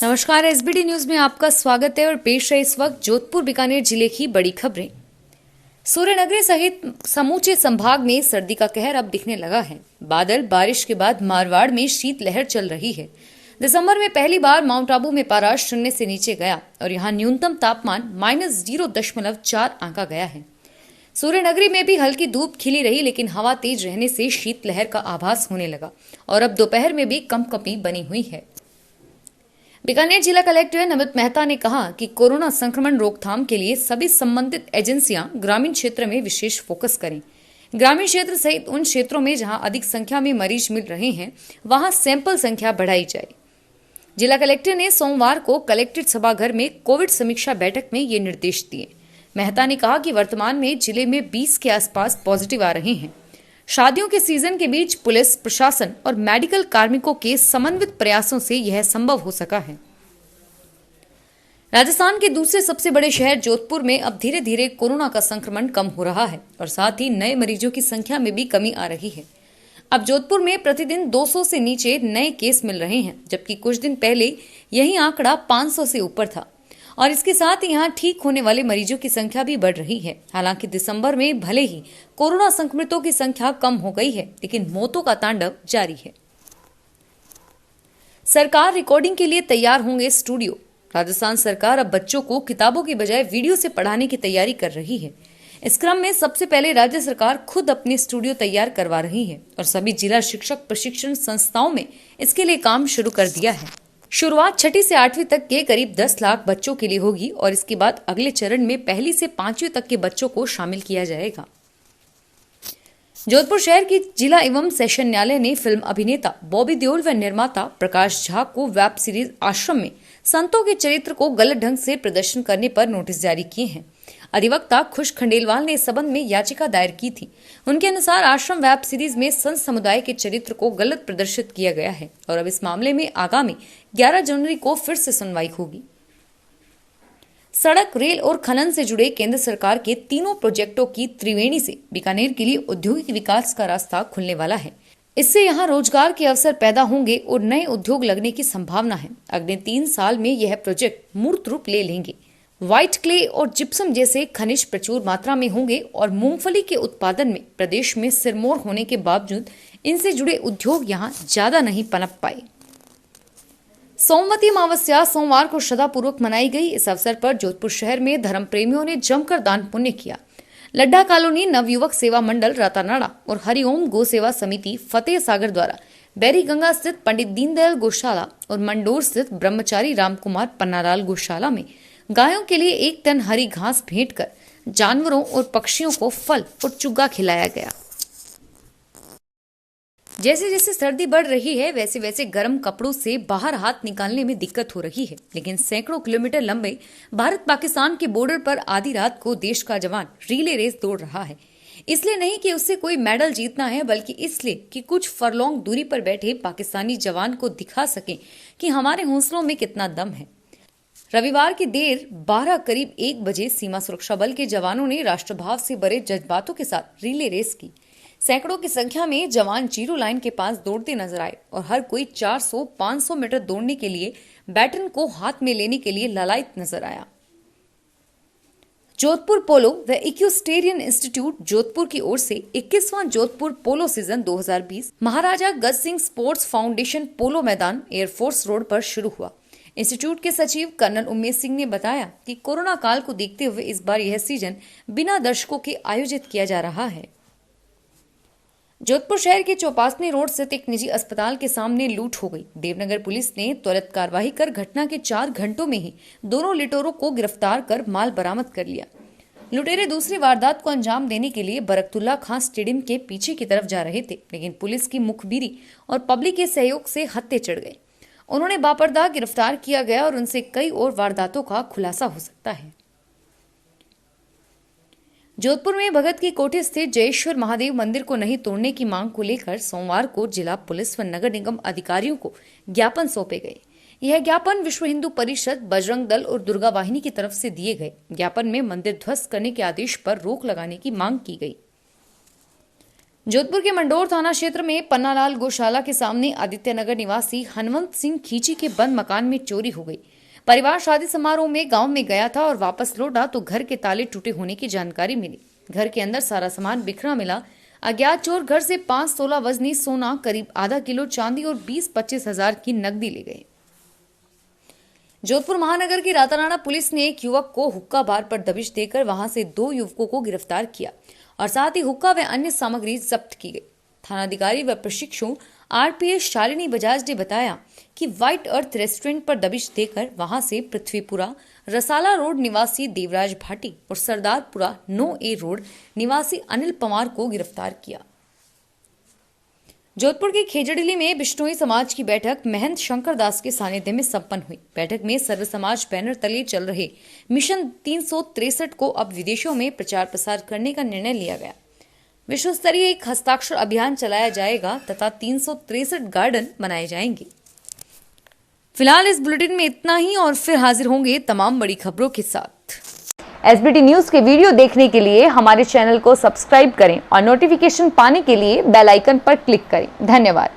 नमस्कार, SBD news में आपका स्वागत है और पेश है इस वक्त जोधपुर बीकानेर जिले की बड़ी खबरें। सूर्यनगरी सहित समूचे संभाग में सर्दी का कहर अब दिखने लगा है। बादल बारिश के बाद मारवाड़ में शीतलहर चल रही है। दिसंबर में पहली बार माउंट आबू में पारा शून्य से नीचे गया और यहां न्यूनतम तापमान -0.4 आंका गया है। सूर्यनगरी में भी हल्की धूप खिली रही, लेकिन हवा तेज रहने से शीतलहर का आभास होने लगा और अब दोपहर में भी कंपकपी बनी हुई है। बीकानेर जिला कलेक्टर नमित मेहता ने कहा कि कोरोना संक्रमण रोकथाम के लिए सभी संबंधित एजेंसियां ग्रामीण क्षेत्र में विशेष फोकस करें। ग्रामीण क्षेत्र सहित उन क्षेत्रों में जहां अधिक संख्या में मरीज मिल रहे हैं, वहां सैंपल संख्या बढ़ाई जाए। जिला कलेक्टर ने सोमवार को कलेक्ट्रेट सभागार में कोविड समीक्षा बैठक में ये निर्देश दिए। मेहता ने कहा कि वर्तमान में जिले में 20 के आसपास पॉजिटिव आ रहे हैं। शादियों के सीजन के बीच पुलिस प्रशासन और मेडिकल कार्मिकों के समन्वित प्रयासों से यह संभव हो सका है। राजस्थान के दूसरे सबसे बड़े शहर जोधपुर में अब धीरे धीरे कोरोना का संक्रमण कम हो रहा है और साथ ही नए मरीजों की संख्या में भी कमी आ रही है। अब जोधपुर में प्रतिदिन 200 से नीचे नए केस मिल रहे हैं, जबकि कुछ दिन पहले यही आंकड़ा 500 से ऊपर था और इसके साथ ही यहाँ ठीक होने वाले मरीजों की संख्या भी बढ़ रही है। हालांकि दिसंबर में भले ही कोरोना संक्रमितों की संख्या कम हो गई है, लेकिन मौतों का तांडव जारी है। सरकार रिकॉर्डिंग के लिए तैयार होंगे स्टूडियो। राजस्थान सरकार अब बच्चों को किताबों की बजाय वीडियो से पढ़ाने की तैयारी कर रही है। इस क्रम में सबसे पहले राज्य सरकार खुद अपने स्टूडियो तैयार करवा रही है और सभी जिला शिक्षक प्रशिक्षण संस्थाओं में इसके लिए काम शुरू कर दिया है। शुरुआत 6वीं से 8वीं तक के करीब 10 लाख बच्चों के लिए होगी और इसके बाद अगले चरण में 1 से 5वीं तक के बच्चों को शामिल किया जाएगा। जोधपुर शहर की जिला एवं सेशन न्यायालय ने फिल्म अभिनेता बॉबी देओल व निर्माता प्रकाश झा को वेब सीरीज आश्रम में संतों के चरित्र को गलत ढंग से प्रदर्शन करने पर नोटिस जारी किए हैं। अधिवक्ता खुश खंडेलवाल ने इस संबंध में याचिका दायर की थी। उनके अनुसार आश्रम वेब सीरीज में संत समुदाय के चरित्र को गलत प्रदर्शित किया गया है और अब इस मामले में आगामी 11 जनवरी को फिर से सुनवाई होगी। सड़क, रेल और खनन से जुड़े केंद्र सरकार के तीनों प्रोजेक्टों की त्रिवेणी से बीकानेर के लिए औद्योगिक विकास का रास्ता खुलने वाला है। इससे यहाँ रोजगार के अवसर पैदा होंगे और नए उद्योग लगने की संभावना है। अगले 3 साल में यह प्रोजेक्ट मूर्त रूप ले लेंगे। व्हाइट क्ले और जिप्सम जैसे खनिज प्रचुर मात्रा में होंगे और मूंगफली के उत्पादन में प्रदेश में सिरमौर होने के बावजूद इनसे जुड़े उद्योग यहाँ ज्यादा नहीं पनप पाए। सोमवती अमावस्या सोमवार को श्रद्धापूर्वक मनाई गई। इस अवसर पर जोधपुर शहर में धर्म प्रेमियों ने जमकर दान पुण्य किया। लड्डा कॉलोनी नवयुवक सेवा मंडल रातानाड़ा और हरिओम गो सेवा समिति फतेह सागर द्वारा बैरी गंगा स्थित पंडित दीनदयाल गौशाला और मंडोर स्थित ब्रह्मचारी रामकुमार पन्नालाल गौशाला में गायों के लिए 1 टन हरी घास भेंट कर जानवरों और पक्षियों को फल और चुग्गा खिलाया गया। जैसे जैसे सर्दी बढ़ रही है, वैसे वैसे गर्म कपड़ों से बाहर हाथ निकालने में दिक्कत हो रही है, लेकिन सैकड़ों किलोमीटर लंबे भारत पाकिस्तान के बॉर्डर पर आधी रात को देश का जवान रिले रेस दौड़ रहा है। इसलिए नहीं कि उससे कोई मेडल जीतना है, बल्कि इसलिए कि कुछ फरलॉन्ग दूरी पर बैठे पाकिस्तानी जवान को दिखा सके कि हमारे हौसलों में कितना दम है। रविवार की देर 12 करीब 1 बजे सीमा सुरक्षा बल के जवानों ने राष्ट्रभाव से भरे जज्बातों के साथ रिले रेस की। सैकड़ों की संख्या में जवान जीरो लाइन के पास दौड़ते नजर आए और हर कोई 400-500 मीटर दौड़ने के लिए बैटन को हाथ में लेने के लिए ललायत नजर आया। जोधपुर पोलो व इक्वेस्टेरियन इंस्टीट्यूट जोधपुर की ओर से 21वां जोधपुर पोलो सीजन 2020 महाराजा गज सिंह स्पोर्ट्स फाउंडेशन पोलो मैदान एयरफोर्स रोड पर शुरू हुआ। इंस्टीट्यूट के सचिव कर्नल उमेश सिंह ने बताया कि कोरोना काल को देखते हुए इस बार यह सीजन बिना दर्शकों के आयोजित किया जा रहा है। जोधपुर शहर के चौपासनी रोड स्थित एक निजी अस्पताल के सामने लूट हो गई। देवनगर पुलिस ने त्वरित कार्रवाई कर घटना के 4 घंटों में ही दोनों लुटेरों को गिरफ्तार कर माल बरामद कर लिया। लुटेरे दूसरी वारदात को अंजाम देने के लिए बरकतुल्ला खान स्टेडियम के पीछे की तरफ जा रहे थे, लेकिन पुलिस की मुखबिरी और पब्लिक के सहयोग से हत्थे चढ़ गए। उन्होंने बापर्दा गिरफ्तार किया गया और उनसे कई और वारदातों का खुलासा हो सकता है। जोधपुर में भगत की कोठी स्थित जयेश्वर महादेव मंदिर को नहीं तोड़ने की मांग को लेकर सोमवार को जिला पुलिस व नगर निगम अधिकारियों को ज्ञापन सौंपे गए। यह ज्ञापन विश्व हिंदू परिषद, बजरंग दल और दुर्गा वाहिनी की तरफ से दिए गए। ज्ञापन में मंदिर ध्वस्त करने के आदेश पर रोक लगाने की मांग की गई। जोधपुर के मंडोर थाना क्षेत्र में पन्नालाल गौशाला के सामने आदित्यनगर निवासी हनुमंत सिंह खींची के बंद मकान में चोरी हो गई। परिवार शादी समारोह में गांव में गया था और वापस लौटा तो घर के ताले टूटे होने की जानकारी मिली। घर के अंदर सारा सामान बिखरा मिला। अज्ञात चोर घर से 5 तोला वजनी सोना, करीब आधा किलो चांदी और 20-25 हजार की नकदी ले गए। जोधपुर महानगर की रातानाडा पुलिस ने एक युवक को हुक्का बार पर दबिश देकर वहां से 2 युवकों को गिरफ्तार किया और साथ ही हुक्का व अन्य सामग्री जब्त की गई। थानाधिकारी व प्रशिक्षु आरपीएस शालिनी बजाज ने बताया कि व्हाइट अर्थ रेस्टोरेंट पर दबिश देकर वहां से पृथ्वीपुरा रसाला रोड निवासी देवराज भाटी और सरदारपुरा 9A रोड निवासी अनिल पवार को गिरफ्तार किया। जोधपुर के खेजड़िली में बिश्नोई समाज की बैठक महंत शंकर दास के सानिध्य में संपन्न हुई। बैठक में सर्व समाज बैनर तले चल रहे मिशन 363 को अब विदेशों में प्रचार प्रसार करने का निर्णय लिया गया। विश्व स्तरीय एक हस्ताक्षर अभियान चलाया जाएगा तथा 363 गार्डन बनाए जाएंगे। फिलहाल इस बुलेटिन में इतना ही और फिर हाजिर होंगे तमाम बड़ी खबरों के साथ। एसबीटी न्यूज के वीडियो देखने के लिए हमारे चैनल को सब्सक्राइब करें और नोटिफिकेशन पाने के लिए बेल आइकन पर क्लिक करें। धन्यवाद।